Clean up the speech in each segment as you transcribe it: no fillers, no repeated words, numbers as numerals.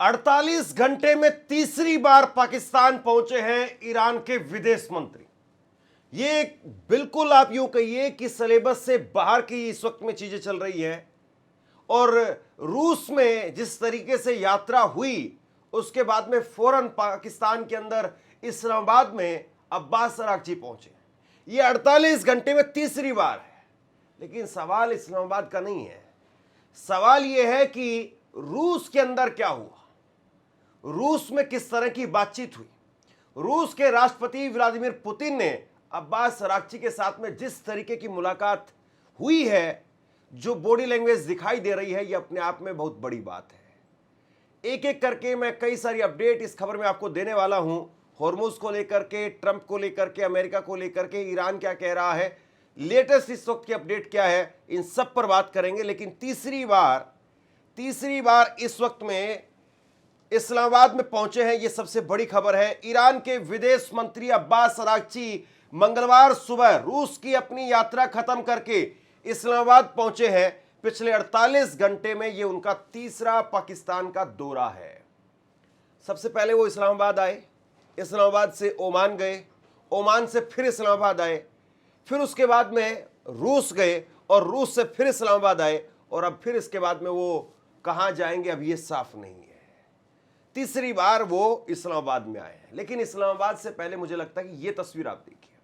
48 घंटे में तीसरी बार पाकिस्तान पहुंचे हैं ईरान के विदेश मंत्री। ये बिल्कुल आप यूं कहिए कि सिलेबस से बाहर की इस वक्त में चीजें चल रही हैं। और रूस में जिस तरीके से यात्रा हुई उसके बाद में फौरन पाकिस्तान के अंदर इस्लामाबाद में अब्बास अरागची पहुंचे। ये 48 घंटे में तीसरी बार है। लेकिन सवाल इस्लामाबाद का नहीं है, सवाल यह है कि रूस के अंदर क्या हुआ, रूस में किस तरह की बातचीत हुई। रूस के राष्ट्रपति व्लादिमीर पुतिन ने अब्बास अरागची के साथ में जिस तरीके की मुलाकात हुई है, जो बॉडी लैंग्वेज दिखाई दे रही है, यह अपने आप में बहुत बड़ी बात है। एक एक करके मैं कई सारी अपडेट इस खबर में आपको देने वाला हूं। हॉर्मुज को लेकर के, ट्रंप को लेकर के, अमेरिका को लेकर के, ईरान क्या कह रहा है, लेटेस्ट इस वक्त की अपडेट क्या है, इन सब पर बात करेंगे। लेकिन तीसरी बार इस वक्त में इस्लामाबाद में पहुंचे हैं, यह सबसे बड़ी खबर है। ईरान के विदेश मंत्री अब्बास अरागची मंगलवार सुबह रूस की अपनी यात्रा खत्म करके इस्लामाबाद पहुंचे हैं। पिछले 48 घंटे में यह उनका तीसरा पाकिस्तान का दौरा है। सबसे पहले वो इस्लामाबाद आए, इस्लामाबाद से ओमान गए, ओमान से फिर इस्लामाबाद आए, फिर उसके बाद में रूस गए और रूस से फिर इस्लामाबाद आए, और अब फिर इसके बाद में वो कहां जाएंगे अब ये साफ नहीं है। तीसरी बार वो इस्लामाबाद में आए हैं। लेकिन इस्लामाबाद से पहले मुझे लगता है कि ये तस्वीर आप देखिए,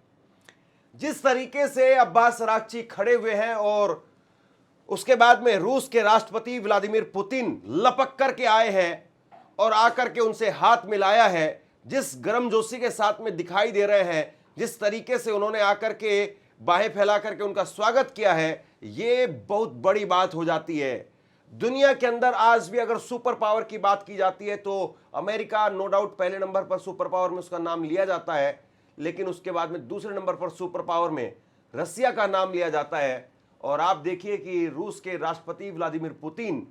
जिस तरीके से अब्बास अरागची खड़े हुए हैं और उसके बाद में रूस के राष्ट्रपति व्लादिमीर पुतिन लपक करके आए हैं और आकर के उनसे हाथ मिलाया है, जिस गर्मजोशी के साथ में दिखाई दे रहे हैं, जिस तरीके से उन्होंने आकर के बाहें फैला करके उनका स्वागत किया है, ये बहुत बड़ी बात हो जाती है। दुनिया के अंदर आज भी अगर सुपर पावर की बात की जाती है तो अमेरिका नो डाउट पहले नंबर पर सुपर पावर में उसका नाम लिया जाता है। लेकिन उसके बाद में दूसरे नंबर पर सुपर पावर में रसिया का नाम लिया जाता है। और आप देखिए कि रूस के राष्ट्रपति व्लादिमीर पुतिन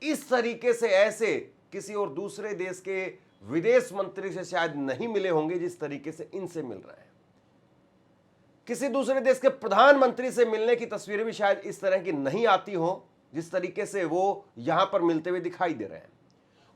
इस तरीके से ऐसे किसी और दूसरे देश के विदेश मंत्री से शायद नहीं मिले होंगे जिस तरीके से इनसे मिल रहे हैं। किसी दूसरे देश के प्रधानमंत्री से मिलने की तस्वीरें भी शायद इस तरह की नहीं आती हो जिस तरीके से वो यहां पर मिलते हुए दिखाई दे रहे हैं।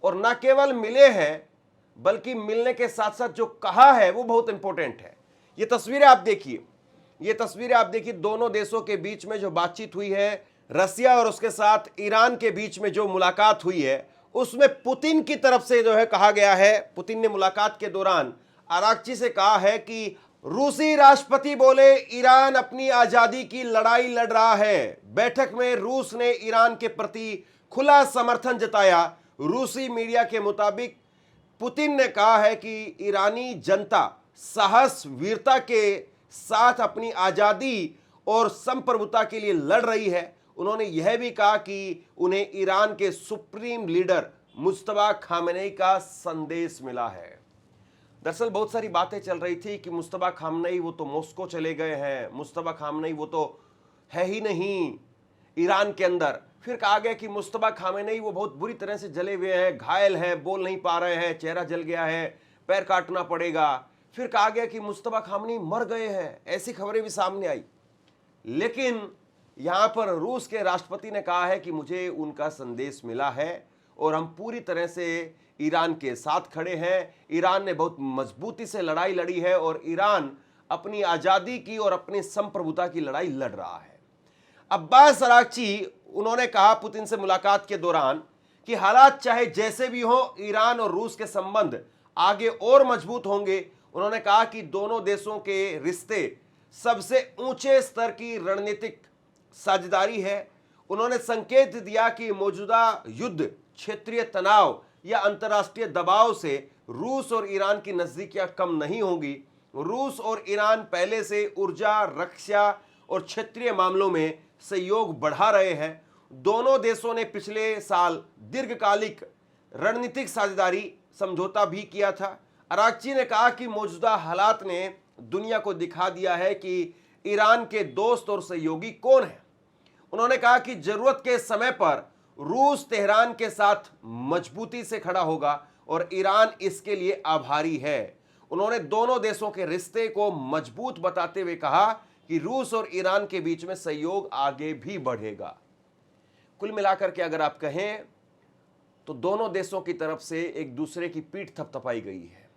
और न केवल मिले हैं बल्कि मिलने के साथ साथ जो कहा है वो बहुत इंपॉर्टेंट है। ये तस्वीरें आप देखिए, दोनों देशों के बीच में जो बातचीत हुई है, रसिया और उसके साथ ईरान के बीच में जो मुलाकात हुई है, उसमें पुतिन की तरफ से जो है कहा गया है, पुतिन ने मुलाकात के दौरान अरागची से कहा है कि रूसी राष्ट्रपति बोले ईरान अपनी आजादी की लड़ाई लड़ रहा है। बैठक में रूस ने ईरान के प्रति खुला समर्थन जताया। रूसी मीडिया के मुताबिक पुतिन ने कहा है कि ईरानी जनता साहस वीरता के साथ अपनी आजादी और संप्रभुता के लिए लड़ रही है। उन्होंने यह भी कहा कि उन्हें ईरान के सुप्रीम लीडर मुस्तफा खामेनेई का संदेश मिला है। दरअसल बहुत सारी बातें चल रही थी कि मुस्तफा खामेनेई वो तो मॉस्को चले गए हैं, मुस्तफा खामेनेई वो तो है ही नहीं ईरान के अंदर। फिर कहा गया कि मुस्तफा खामेनेई वो बहुत बुरी तरह से जले हुए हैं, घायल हैं, बोल नहीं पा रहे हैं, चेहरा जल गया है, पैर काटना पड़ेगा। फिर कहा गया कि मुस्तफा खामेनेई मर गए हैं, ऐसी खबरें भी सामने आई। लेकिन यहां पर रूस के राष्ट्रपति ने कहा है कि मुझे उनका संदेश मिला है और हम पूरी तरह से ईरान के साथ खड़े हैं। ईरान ने बहुत मजबूती से लड़ाई लड़ी है और ईरान अपनी आजादी की और अपनी संप्रभुता की लड़ाई लड़ रहा है। अब्बास अरागची उन्होंने कहा पुतिन से मुलाकात के दौरान कि हालात चाहे जैसे भी हो, ईरान और रूस के संबंध आगे और मजबूत होंगे। उन्होंने कहा कि दोनों देशों के रिश्ते सबसे ऊंचे स्तर की रणनीतिक साझेदारी है। उन्होंने संकेत दिया कि मौजूदा युद्ध, क्षेत्रीय तनाव या अंतर्राष्ट्रीय दबाव से रूस और ईरान की नजदीकियां कम नहीं होंगी। रूस और ईरान पहले से ऊर्जा, रक्षा और क्षेत्रीय मामलों में सहयोग बढ़ा रहे हैं। दोनों देशों ने पिछले साल दीर्घकालिक रणनीतिक साझेदारी समझौता भी किया था। अरागची ने कहा कि मौजूदा हालात ने दुनिया को दिखा दिया है कि ईरान के दोस्त और सहयोगी कौन हैं। उन्होंने कहा कि जरूरत के समय पर रूस तेहरान के साथ मजबूती से खड़ा होगा और ईरान इसके लिए आभारी है। उन्होंने दोनों देशों के रिश्ते को मजबूत बताते हुए कहा कि रूस और ईरान के बीच में सहयोग आगे भी बढ़ेगा। कुल मिलाकर के अगर आप कहें तो दोनों देशों की तरफ से एक दूसरे की पीठ थपथपाई गई है।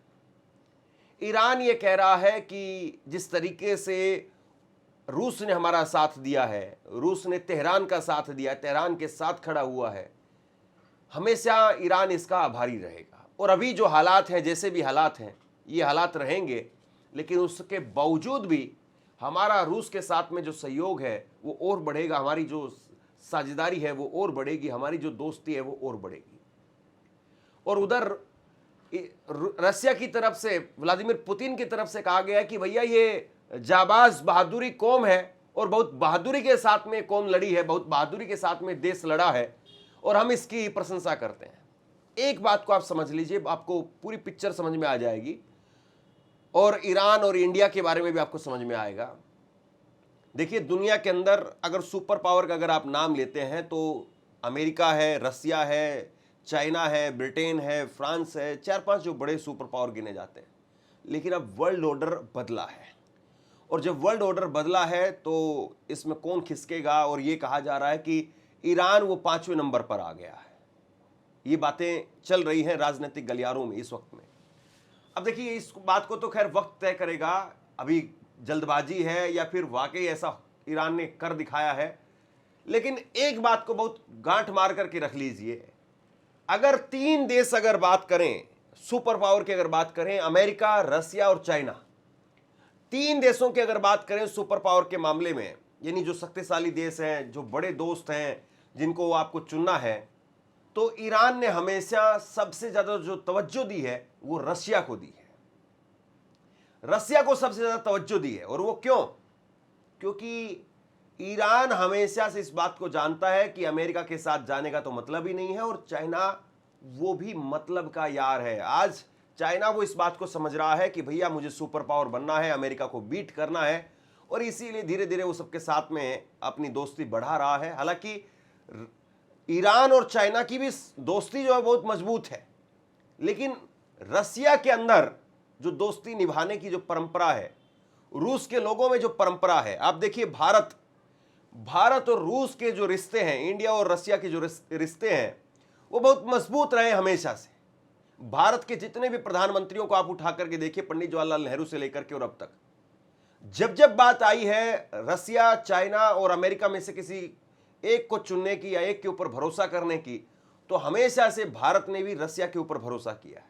ईरान ये कह रहा है कि जिस तरीके से रूस ने हमारा साथ दिया है, रूस ने तेहरान का साथ दिया, तेहरान के साथ खड़ा हुआ है, हमेशा ईरान इसका आभारी रहेगा। और अभी जो हालात हैं, जैसे भी हालात हैं, ये हालात रहेंगे, लेकिन उसके बावजूद भी हमारा रूस के साथ में जो सहयोग है वो और बढ़ेगा, हमारी जो साझेदारी है वो और बढ़ेगी, हमारी जो दोस्ती है वो और बढ़ेगी। और उधर रसिया की तरफ से, व्लादिमीर पुतिन की तरफ से कहा गया है कि भैया ये जाबाज बहादुरी कौम है और बहुत बहादुरी के साथ में कौम लड़ी है, बहुत बहादुरी के साथ में देश लड़ा है और हम इसकी प्रशंसा करते हैं। एक बात को आप समझ लीजिए, आपको पूरी पिक्चर समझ में आ जाएगी और ईरान और इंडिया के बारे में भी आपको समझ में आएगा। देखिए, दुनिया के अंदर अगर सुपर पावर का अगर आप नाम लेते हैं तो अमेरिका है, रसिया है, चाइना है, ब्रिटेन है, फ्रांस है, 4-5 जो बड़े सुपर पावर गिने जाते हैं। लेकिन अब वर्ल्ड ऑर्डर बदला है और जब वर्ल्ड ऑर्डर बदला है तो इसमें कौन खिसकेगा, और ये कहा जा रहा है कि ईरान वो 5वें नंबर पर आ गया है। ये बातें चल रही हैं राजनीतिक गलियारों में इस वक्त में। अब देखिए, इस बात को तो खैर वक्त तय करेगा, अभी जल्दबाजी है या फिर वाकई ऐसा ईरान ने कर दिखाया है। लेकिन एक बात को बहुत गांठ मार करके रख लीजिए, अगर 3 देश अगर बात करें, सुपर पावर की अगर बात करें, अमेरिका, रसिया और चाइना, 3 देशों की अगर बात करें सुपर पावर के मामले में, यानी जो शक्तिशाली देश हैं, जो बड़े दोस्त हैं, जिनको आपको चुनना है, तो ईरान ने हमेशा सबसे ज्यादा जो तवज्जो दी है वो रसिया को दी है। रसिया को सबसे ज्यादा तवज्जो दी है। और वो क्यों? क्योंकि ईरान हमेशा से इस बात को जानता है कि अमेरिका के साथ जाने का तो मतलब ही नहीं है, और चाइना वो भी मतलब का यार है। आज चाइना वो इस बात को समझ रहा है कि भैया मुझे सुपर पावर बनना है, अमेरिका को बीट करना है, और इसीलिए धीरे धीरे वो सबके साथ में अपनी दोस्ती बढ़ा रहा है। हालांकि ईरान और चाइना की भी दोस्ती जो है बहुत मजबूत है, लेकिन रसिया के अंदर जो दोस्ती निभाने की जो परंपरा है, रूस के लोगों में जो परंपरा है, आप देखिए भारत और रूस के जो रिश्ते हैं, इंडिया और रसिया के जो रिश्ते हैं, वो बहुत मजबूत रहे हमेशा से। भारत के जितने भी प्रधानमंत्रियों को आप उठा करके देखिए, पंडित जवाहरलाल नेहरू से लेकर के और अब तक, जब बात आई है रसिया, चाइना और अमेरिका में से किसी एक को चुनने की या एक के ऊपर भरोसा करने की, तो हमेशा से भारत ने भी रसिया के ऊपर भरोसा किया है।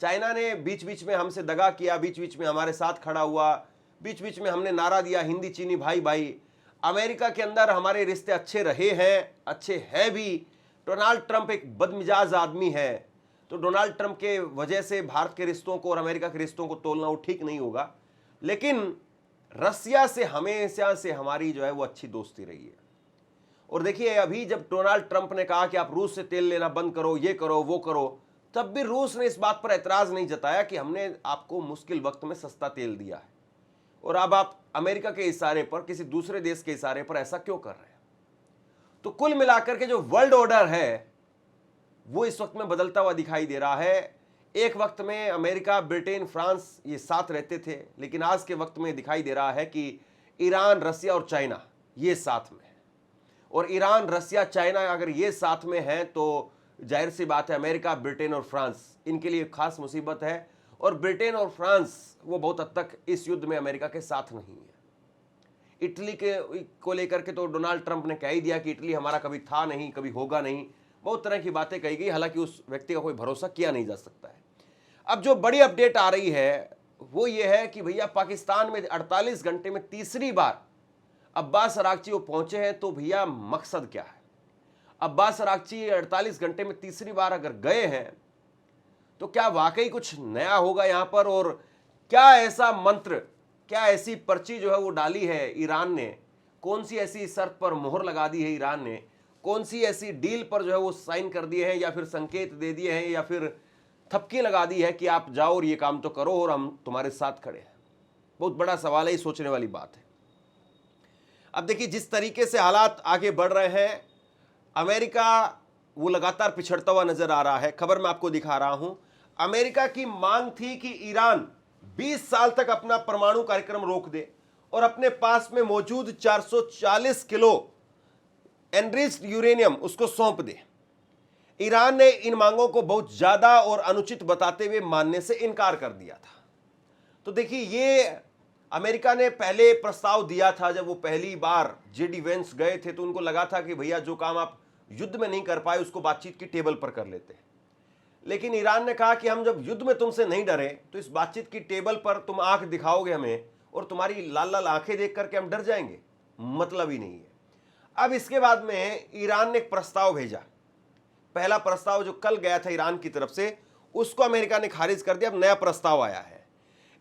चाइना ने बीच बीच में हमसे दगा किया, बीच बीच में हमारे साथ खड़ा हुआ, बीच बीच में हमने नारा दिया हिंदी चीनी भाई भाई। अमेरिका के अंदर हमारे रिश्ते अच्छे रहे हैं, अच्छे हैं भी। डोनाल्ड ट्रंप एक बदमिजाज आदमी है, तो डोनाल्ड ट्रंप के वजह से भारत के रिश्तों को और अमेरिका के रिश्तों को तोलना वो ठीक नहीं होगा। लेकिन रसिया से हमेशा से हमारी जो है वो अच्छी दोस्ती रही है। और देखिए, अभी जब डोनाल्ड ट्रंप ने कहा कि आप रूस से तेल लेना बंद करो, ये करो वो करो, तब भी रूस ने इस बात पर एतराज नहीं जताया कि हमने आपको मुश्किल वक्त में सस्ता तेल दिया है, और अब आप अमेरिका के इशारे पर, किसी दूसरे देश के इशारे पर ऐसा क्यों कर रहे हैं। तो कुल मिलाकर के जो वर्ल्ड ऑर्डर है वो इस वक्त में बदलता हुआ दिखाई दे रहा है। एक वक्त में अमेरिका, ब्रिटेन, फ्रांस ये साथ रहते थे, लेकिन आज के वक्त में दिखाई दे रहा है कि ईरान, रसिया और चाइना ये साथ में है। और ईरान, रसिया, चाइना अगर ये साथ में हैं तो जाहिर सी बात है अमेरिका, ब्रिटेन और फ्रांस इनके लिए खास मुसीबत है। और ब्रिटेन और फ्रांस वो बहुत हद तक इस युद्ध में अमेरिका के साथ नहीं है। इटली को लेकर के तो डोनाल्ड ट्रंप ने कह ही दिया कि इटली हमारा कभी था नहीं, कभी होगा नहीं, बहुत तरह की बातें कही गई। हालांकि उस व्यक्ति का कोई भरोसा किया नहीं जा सकता है। अब जो बड़ी अपडेट आ रही है वो ये है कि भैया पाकिस्तान में 48 घंटे में तीसरी बार अब्बास अरागची वो पहुंचे हैं। तो भैया मकसद क्या है? अब्बास अरागची 48 घंटे में तीसरी बार अगर गए हैं तो क्या वाकई कुछ नया होगा यहां पर? और क्या ऐसा मंत्र, क्या ऐसी पर्ची जो है वो डाली है ईरान ने? कौन सी ऐसी शर्त पर मोहर लगा दी है ईरान ने? कौन सी ऐसी डील पर जो है वो साइन कर दिए हैं, या फिर संकेत दे दिए हैं, या फिर थपकी लगा दी है कि आप जाओ और ये काम तो करो और हम तुम्हारे साथ खड़े हैं? बहुत बड़ा सवाल है, ये सोचने वाली बात है। अब देखिए, जिस तरीके से हालात आगे बढ़ रहे हैं, अमेरिका वो लगातार पिछड़ता हुआ नजर आ रहा है। खबर मैं आपको दिखा रहा हूं। अमेरिका की मांग थी कि ईरान 20 साल तक अपना परमाणु कार्यक्रम रोक दे और अपने पास में मौजूद 440 किलो एनरिच्ड यूरेनियम उसको सौंप दे। ईरान ने इन मांगों को बहुत ज्यादा और अनुचित बताते हुए मानने से इनकार कर दिया था। तो देखिए, ये अमेरिका ने पहले प्रस्ताव दिया था जब वो पहली बार जेडी वेंस गए थे, तो उनको लगा था कि भैया जो काम आप युद्ध में नहीं कर पाए उसको बातचीत की टेबल पर कर लेते हैं। लेकिन ईरान ने कहा कि हम जब युद्ध में तुमसे नहीं डरे तो इस बातचीत की टेबल पर तुम आंख दिखाओगे हमें, और तुम्हारी लाल लाल आंखें देख करके हम डर जाएंगे, मतलब ही नहीं है। अब इसके बाद में ईरान ने एक प्रस्ताव भेजा। पहला प्रस्ताव जो कल गया था ईरान की तरफ से, उसको अमेरिका ने खारिज कर दिया। अब नया प्रस्ताव आया है।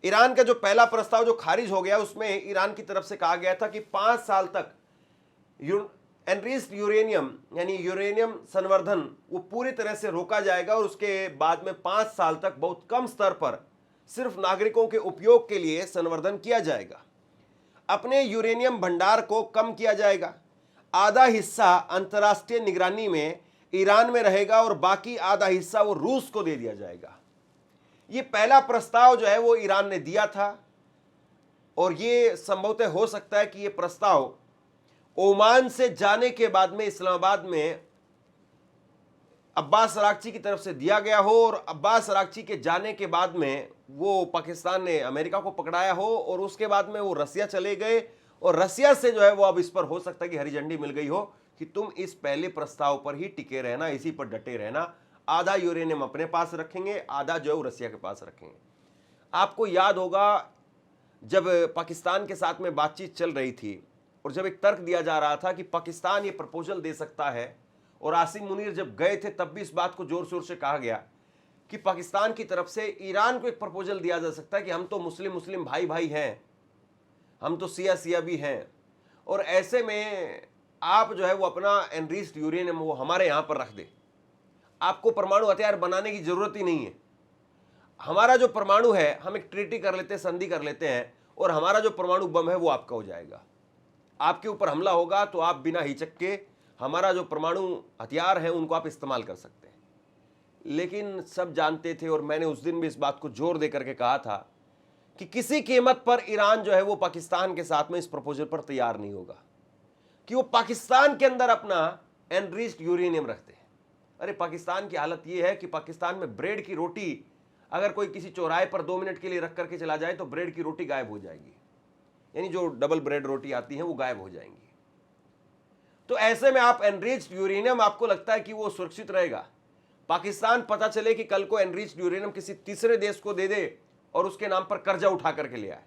ईरान का जो पहला प्रस्ताव जो खारिज हो गया, उसमें ईरान की तरफ से कहा गया था कि 5 साल तक एनरिच्ड यूरेनियम यानी यूरेनियम संवर्धन वो पूरी तरह से रोका जाएगा, और उसके बाद में 5 साल तक बहुत कम स्तर पर सिर्फ नागरिकों के उपयोग के लिए संवर्धन किया जाएगा। अपने यूरेनियम भंडार को कम किया जाएगा। आधा हिस्सा अंतर्राष्ट्रीय निगरानी में ईरान में रहेगा और बाकी आधा हिस्सा वो रूस को दे दिया जाएगा। ये पहला प्रस्ताव जो है वो ईरान ने दिया था, और ये संभवतः हो सकता है कि ये प्रस्ताव ओमान से जाने के बाद में इस्लामाबाद में अब्बास अरागची की तरफ से दिया गया हो, और अब्बास अरागची के जाने के बाद में वो पाकिस्तान ने अमेरिका को पकड़ाया हो, और उसके बाद में वो रसिया चले गए, और रसिया से जो है वो अब इस पर हो सकता है कि हरी झंडी मिल गई हो कि तुम इस पहले प्रस्ताव पर ही टिके रहना, इसी पर डटे रहना। आधा यूरेनियम अपने पास रखेंगे, आधा जो है वो रसिया के पास रखेंगे। आपको याद होगा जब पाकिस्तान के साथ में बातचीत चल रही थी, और जब एक तर्क दिया जा रहा था कि पाकिस्तान ये प्रपोजल दे सकता है, और आसिम मुनीर जब गए थे तब भी इस बात को जोर शोर से कहा गया कि पाकिस्तान की तरफ से ईरान को एक प्रपोजल दिया जा सकता है कि हम तो मुस्लिम भाई भाई हैं, हम तो सिया भी हैं, और ऐसे में आप जो है वो अपना एनरिच्ड यूरेनियम वो हमारे यहाँ पर रख दे। आपको परमाणु हथियार बनाने की जरूरत ही नहीं है। हमारा जो परमाणु है, हम एक ट्रीटी कर लेते हैं, संधि कर लेते हैं, और हमारा जो परमाणु बम है वो आपका हो जाएगा। आपके ऊपर हमला होगा तो आप बिना हिचक के हमारा जो परमाणु हथियार है उनको आप इस्तेमाल कर सकते हैं। लेकिन सब जानते थे, और मैंने उस दिन भी इस बात को जोर दे करके कहा था कि किसी कीमत पर ईरान जो है वो पाकिस्तान के साथ में इस प्रपोजल पर तैयार नहीं होगा कि वो पाकिस्तान के अंदर अपना एनरिच्ड यूरेनियम रखते हैं। अरे पाकिस्तान की हालत ये है कि पाकिस्तान में ब्रेड की रोटी अगर कोई किसी चौराहे पर 2 मिनट के लिए रख करके चला जाए तो ब्रेड की रोटी गायब हो जाएगी, यानी जो डबल ब्रेड रोटी आती है वो गायब हो जाएंगी। तो ऐसे में आप एनरिच्ड यूरेनियम, आपको लगता है कि वो सुरक्षित रहेगा? पाकिस्तान पता चले कि कल को एनरिच्ड यूरेनियम किसी तीसरे देश को दे दे और उसके नाम पर कर्जा उठा करके ले आए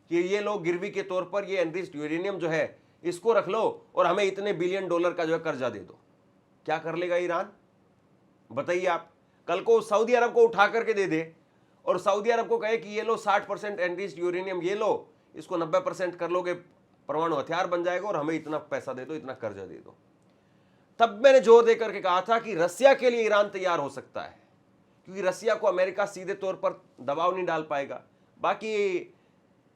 कि ये लोग गिरवी के तौर पर ये एनरिच्ड यूरेनियम जो है इसको रख लो और हमें इतने बिलियन डॉलर का जो है कर्जा दे दो, क्या कर लेगा ईरान? बताइए आप। कल को सऊदी अरब को उठा करके दे दे और सऊदी अरब को कहे कि ये लो 60% एनरिच्ड यूरेनियम ये लो, इसको 90% कर लोगे, परमाणु हथियार बन जाएगा, और हमें इतना पैसा दे दो, इतना कर्जा दे दो। तब मैंने जोर दे करके कहा था कि रसिया के लिए ईरान तैयार हो सकता है, क्योंकि रसिया को अमेरिका सीधे तौर पर दबाव नहीं डाल पाएगा। बाकी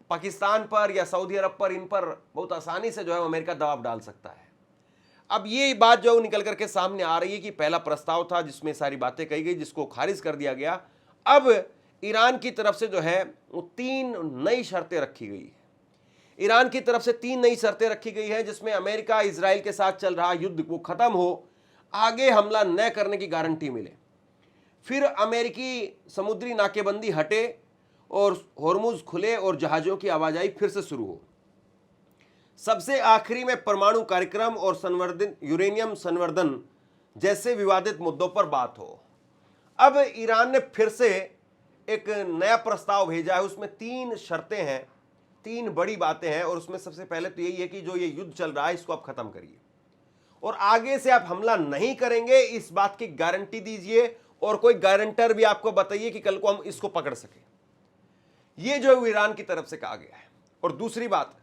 पाकिस्तान पर या सऊदी अरब पर, इन पर बहुत आसानी से जो है अमेरिका दबाव डाल सकता है। अब ये बात जो निकल करके सामने आ रही है कि पहला प्रस्ताव था जिसमें सारी बातें कही गई, जिसको खारिज कर दिया गया। अब ईरान की तरफ से जो है वो 3 नई शर्तें रखी गई है। ईरान की तरफ से 3 नई शर्तें रखी गई है, जिसमें अमेरिका इजराइल के साथ चल रहा युद्ध वो खत्म हो, आगे हमला न करने की गारंटी मिले, फिर अमेरिकी समुद्री नाकेबंदी हटे और होर्मुज खुले और जहाजों की आवाजाही फिर से शुरू हो, सबसे आखिरी में परमाणु कार्यक्रम और संवर्धित यूरेनियम संवर्धन जैसे विवादित मुद्दों पर बात हो। अब ईरान ने फिर से एक नया प्रस्ताव भेजा है, उसमें 3 शर्तें हैं, 3 बड़ी बातें हैं, और उसमें सबसे पहले तो यही है कि जो ये युद्ध चल रहा है इसको आप खत्म करिए और आगे से आप हमला नहीं करेंगे, इस बात की गारंटी दीजिए, और कोई गारंटर भी आपको बताइए कि कल को हम इसको पकड़ सके। ये जो ईरान की तरफ से कहा गया है। और दूसरी बात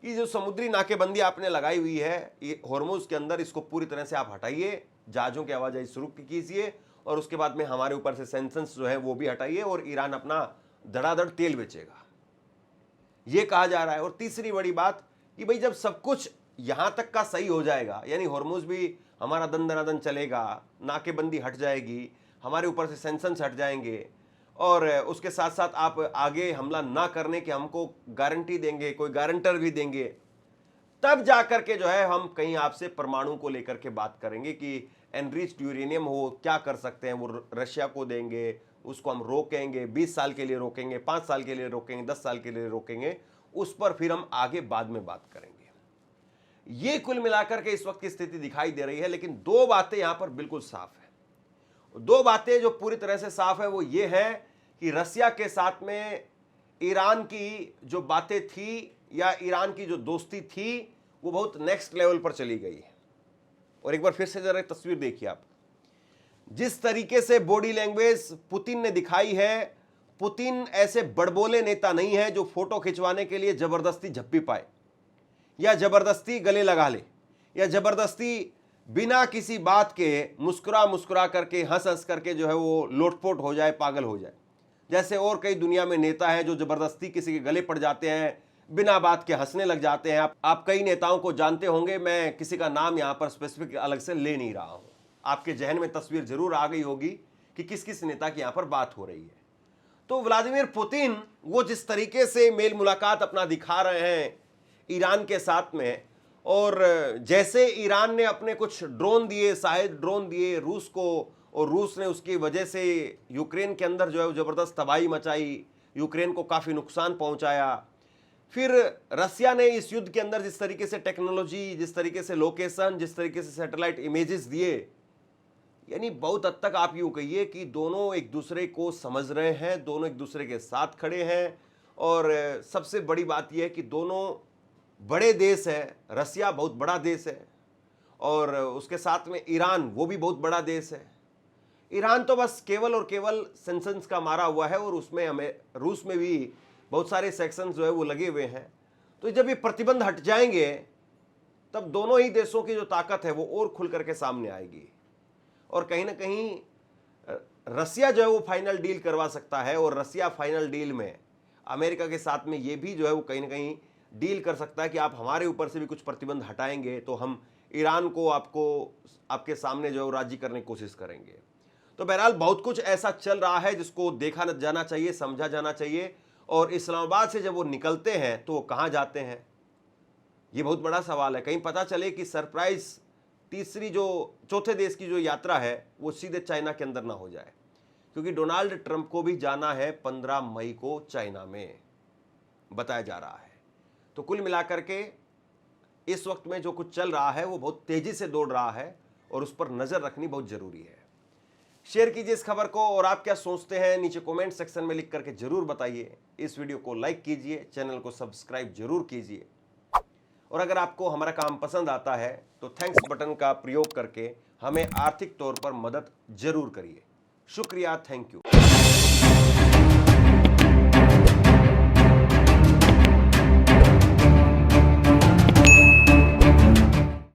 कि जो समुद्री नाकेबंदी आपने लगाई हुई है ये होर्मुज के अंदर, इसको पूरी तरह से आप हटाइए, जहाजों की आवाजाही शुरू कीजिए, और उसके बाद में हमारे ऊपर से सैंक्शंस जो है वो भी हटाइए, और ईरान अपना धड़ाधड़ तेल बेचेगा, ये कहा जा रहा है। और तीसरी बड़ी बात कि भाई जब सब कुछ यहां तक का सही हो जाएगा, यानी होर्मुज भी हमारा दन दनादन चलेगा, नाकेबंदी हट जाएगी, हमारे ऊपर से सैंक्शंस हट जाएंगे, और उसके साथ साथ आप आगे हमला ना करने की हमको गारंटी देंगे, कोई गारंटर भी देंगे, तब जाकर के जो है हम कहीं आपसे परमाणु को लेकर के बात करेंगे कि एनरिच्ड यूरेनियम हो, क्या कर सकते हैं, वो रशिया को देंगे, उसको हम रोकेंगे, 20 साल के लिए रोकेंगे, 5 साल के लिए रोकेंगे, 10 साल के लिए रोकेंगे, उस पर फिर हम आगे बाद में बात करेंगे। ये कुल मिलाकर के इस वक्त की स्थिति दिखाई दे रही है। लेकिन दो बातें यहां पर बिल्कुल साफ है। दो बातें जो पूरी तरह से साफ है वो ये है कि रसिया के साथ में ईरान की जो बातें थी या ईरान की जो दोस्ती थी वो बहुत नेक्स्ट लेवल पर चली गई है। और एक बार फिर से जरा तस्वीर देखिए आप, जिस तरीके से बॉडी लैंग्वेज पुतिन ने दिखाई है, पुतिन ऐसे बड़बोले नेता नहीं है जो फोटो खिंचवाने के लिए जबरदस्ती झप्पी पाए या जबरदस्ती गले लगा ले या जबरदस्ती बिना किसी बात के मुस्कुरा मुस्कुरा करके हंस हंस करके जो है वो लोटपोट हो जाए, पागल हो जाए। जैसे और कई दुनिया में नेता हैं जो जबरदस्ती किसी के गले पड़ जाते हैं, बिना बात के हंसने लग जाते हैं। आप कई नेताओं को जानते होंगे, मैं किसी का नाम यहाँ पर स्पेसिफिक अलग से ले नहीं रहा हूँ। आपके जहन में तस्वीर जरूर आ गई होगी कि किस किस नेता की यहाँ पर बात हो रही है। तो व्लादिमीर पुतिन वो जिस तरीके से मेल मुलाकात अपना दिखा रहे हैं ईरान के साथ में, और जैसे ईरान ने अपने कुछ ड्रोन दिए, शायद ड्रोन दिए रूस को, और रूस ने उसकी वजह से यूक्रेन के अंदर जो है वो ज़बरदस्त तबाही मचाई, यूक्रेन को काफ़ी नुकसान पहुंचाया। फिर रसिया ने इस युद्ध के अंदर जिस तरीके से टेक्नोलॉजी, जिस तरीके से लोकेशन, जिस तरीके से सैटेलाइट इमेजेस दिए, यानी बहुत हद तक आप यूँ कहिए कि दोनों एक दूसरे को समझ रहे हैं, दोनों एक दूसरे के साथ खड़े हैं। और सबसे बड़ी बात यह है कि दोनों बड़े देश है, रसिया बहुत बड़ा देश है और उसके साथ में ईरान वो भी बहुत बड़ा देश है। ईरान तो बस केवल और केवल सेंक्शंस का मारा हुआ है और उसमें हमें रूस में भी बहुत सारे सेक्शंस जो है वो लगे हुए हैं। तो जब ये प्रतिबंध हट जाएंगे तब दोनों ही देशों की जो ताकत है वो और खुल करके सामने आएगी और कहीं ना कहीं रसिया जो है वो फाइनल डील करवा सकता है। और रसिया फाइनल डील में अमेरिका के साथ में ये भी जो है वो कहीं ना कहीं डील कर सकता है कि आप हमारे ऊपर से भी कुछ प्रतिबंध हटाएंगे तो हम ईरान को आपके सामने जो है वो राजी करने की कोशिश करेंगे। तो बहरहाल बहुत कुछ ऐसा चल रहा है जिसको देखा जाना चाहिए, समझा जाना चाहिए। और इस्लामाबाद से जब वो निकलते हैं तो वो कहाँ जाते हैं, ये बहुत बड़ा सवाल है। कहीं पता चले कि सरप्राइज चौथे देश की जो यात्रा है वो सीधे चाइना के अंदर ना हो जाए, क्योंकि डोनाल्ड ट्रंप को भी जाना है 15 मई को चाइना में, बताया जा रहा है। तो कुल मिलाकर के इस वक्त में जो कुछ चल रहा है वो बहुत तेजी से दौड़ रहा है और उस पर नजर रखनी बहुत जरूरी है। शेयर कीजिए इस खबर को और आप क्या सोचते हैं नीचे कमेंट सेक्शन में लिख करके जरूर बताइए। इस वीडियो को लाइक कीजिए, चैनल को सब्सक्राइब जरूर कीजिए और अगर आपको हमारा काम पसंद आता है तो थैंक्स बटन का प्रयोग करके हमें आर्थिक तौर पर मदद जरूर करिए। शुक्रिया, थैंक यू।